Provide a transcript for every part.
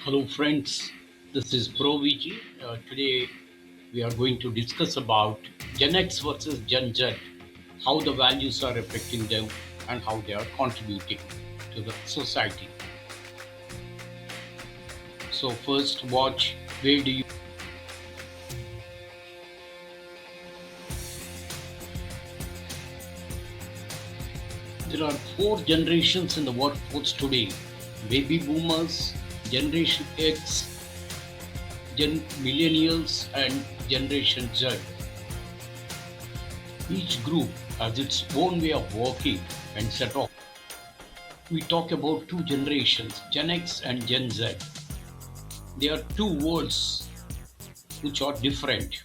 Hello, friends. This is Proviji. Today, we are going to discuss about Gen X versus Gen Z, how the values are affecting them, and how they are contributing to the society. So, first, watch where do you. There are four generations in the workforce today: baby boomers, Generation X, millennials, and Generation Z. Each group has its own way of working and set off. We talk about two generations, Gen X and Gen Z. They are two worlds which are different,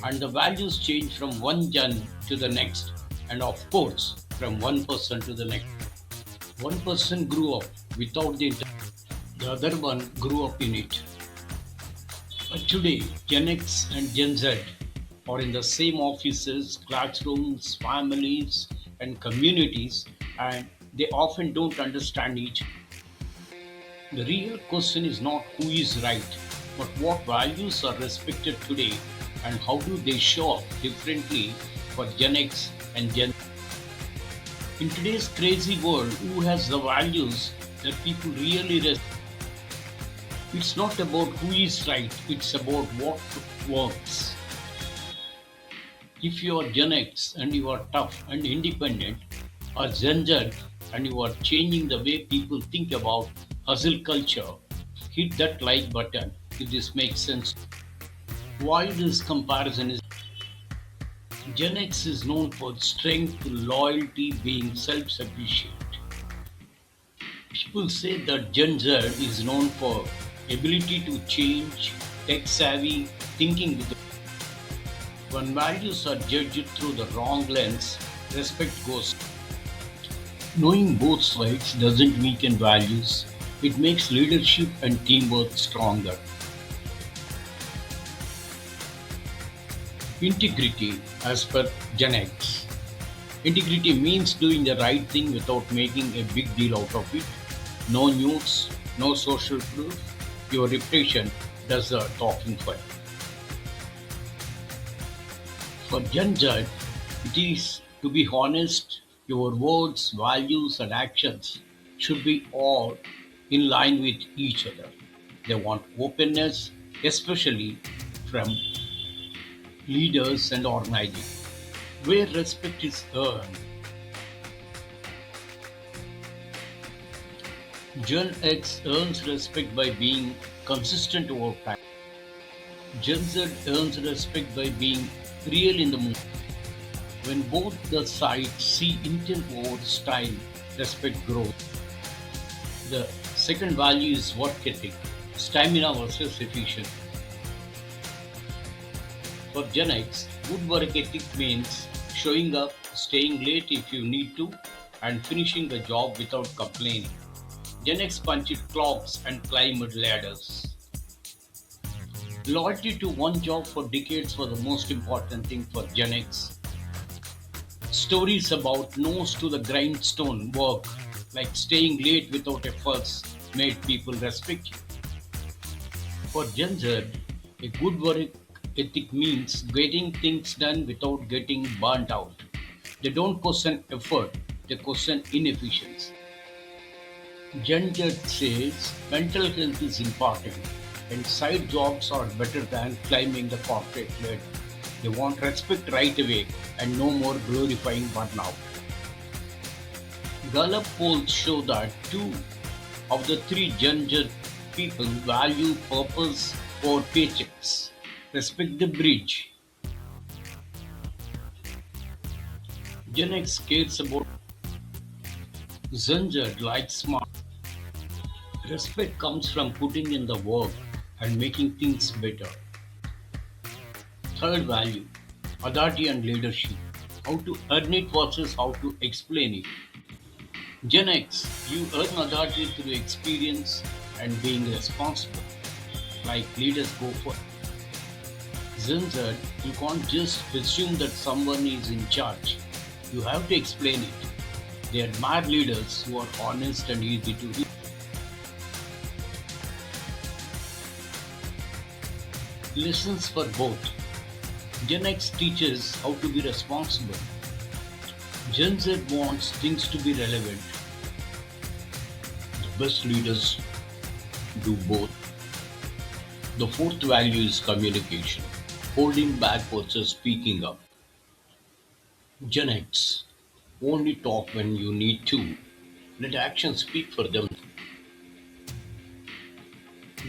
and the values change from one gen to the next, and of course, from one person to the next. One person grew up without the internet, the other one grew up in it. But today, Gen X and Gen Z are in the same offices, classrooms, families, and communities, and they often don't understand each. The real question is not who is right, but what values are respected today and how do they show up differently for Gen X and Gen. In today's crazy world, who has the values that people really respect? It's not about who is right, it's about what works. If you are Gen X and you are tough and independent, or Gen Z and you are changing the way people think about hustle culture, hit that like button if this makes sense. Why this comparison is Gen X is known for strength, loyalty, being self sufficient. People say that Gen Z is known for ability to change, tech savvy, thinking with. When values are judged through the wrong lens, respect goes. Knowing both sides doesn't weaken values, it makes leadership and teamwork stronger. Integrity, as per Gen X. Integrity means doing the right thing without making a big deal out of it. No news, no social proof. Your reputation does the talking for you. For Gen Z, it is to be honest, your words, values, and actions should be all in line with each other. They want openness, especially from leaders and organizations, where respect is earned. Gen X earns respect by being consistent over time. Gen Z earns respect by being real in the moment. When both the sides see intent over style, respect grows. The second value is work ethic, stamina versus efficiency. For Gen X, good work ethic means showing up, staying late if you need to, and finishing the job without complaining. Gen X punched clocks and climbed ladders. Loyalty to one job for decades was the most important thing for Gen X. Stories about nose to the grindstone work, like staying late without a fuss, made people respect you. For Gen Z, a good work ethic means getting things done without getting burnt out. They don't question effort, they question inefficiency. Gen Z says mental health is important and side jobs are better than climbing the corporate ladder. They want respect right away and no more glorifying burnout. Gallup polls show that two of the three Gen Z people value purpose or paychecks. Respect the bridge. Gen X cares about Gen Z likes smart. Respect comes from putting in the work and making things better. Third value, authority and leadership. How to earn it versus how to explain it. Gen X, you earn authority through experience and being responsible, like leaders go for. Gen Z, you can't just assume that someone is in charge. You have to explain it. They admire leaders who are honest and easy to read. Lessons for both. Gen X teaches how to be responsible. Gen Z wants things to be relevant. The best leaders do both. The fourth value is communication. Holding back versus speaking up. Gen X only talk when you need to. Let actions speak for them.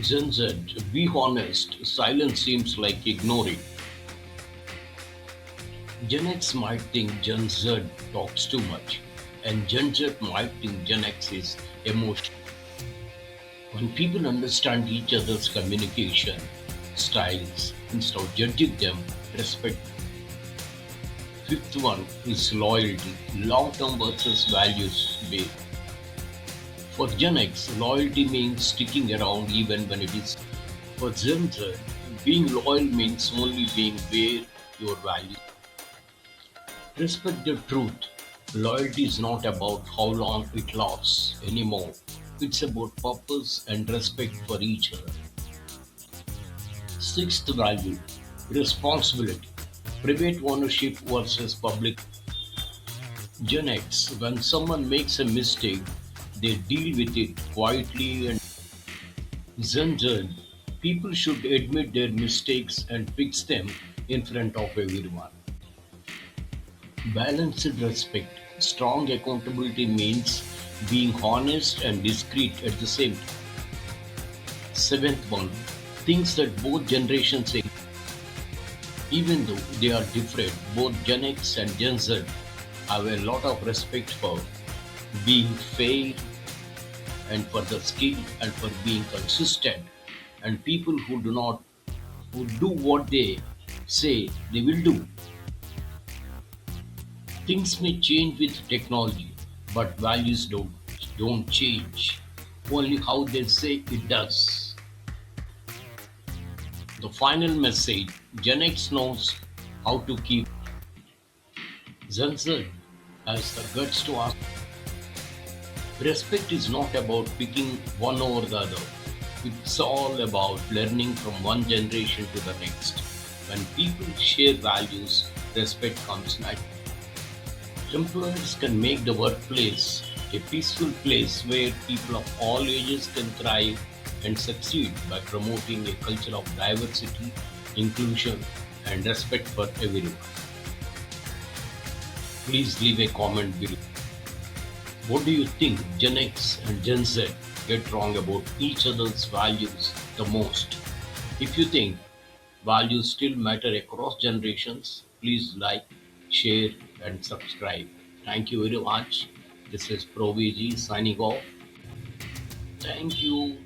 Gen Z, be honest, silence seems like ignoring. Gen X might think Gen Z talks too much, and Gen Z might think Gen X is emotional. When people understand each other's communication styles instead of judging them, respect. Fifth one is loyalty, long-term versus values based. For Gen X, loyalty means sticking around even when it is. For Gen Z, being loyal means only being where your value. Respect the truth. Loyalty is not about how long it lasts anymore. It's about purpose and respect for each other. Sixth value, responsibility. Private ownership versus public. Gen X, when someone makes a mistake, they deal with it quietly and Gen Z, people should admit their mistakes and fix them in front of everyone. Balanced respect. Strong accountability means being honest and discreet at the same time. Seventh one, things that both generations say. Even though they are different, both Gen X and Gen Z have a lot of respect for being fair and for the skill and for being consistent. And people who do what they say they will do. Things may change with technology, but values don't change. Only how they say it does. The final message, Gen X knows how to keep. Gen Z has the guts to ask. Respect is not about picking one over the other. It's all about learning from one generation to the next. When people share values, respect comes naturally. Employers can make the workplace a peaceful place where people of all ages can thrive and succeed by promoting a culture of diversity, inclusion, and respect for everyone. Please leave a comment below. What do you think Gen X and Gen Z get wrong about each other's values the most? If you think values still matter across generations, please like, share, and subscribe. Thank you very much. This is ProVG signing off. Thank you.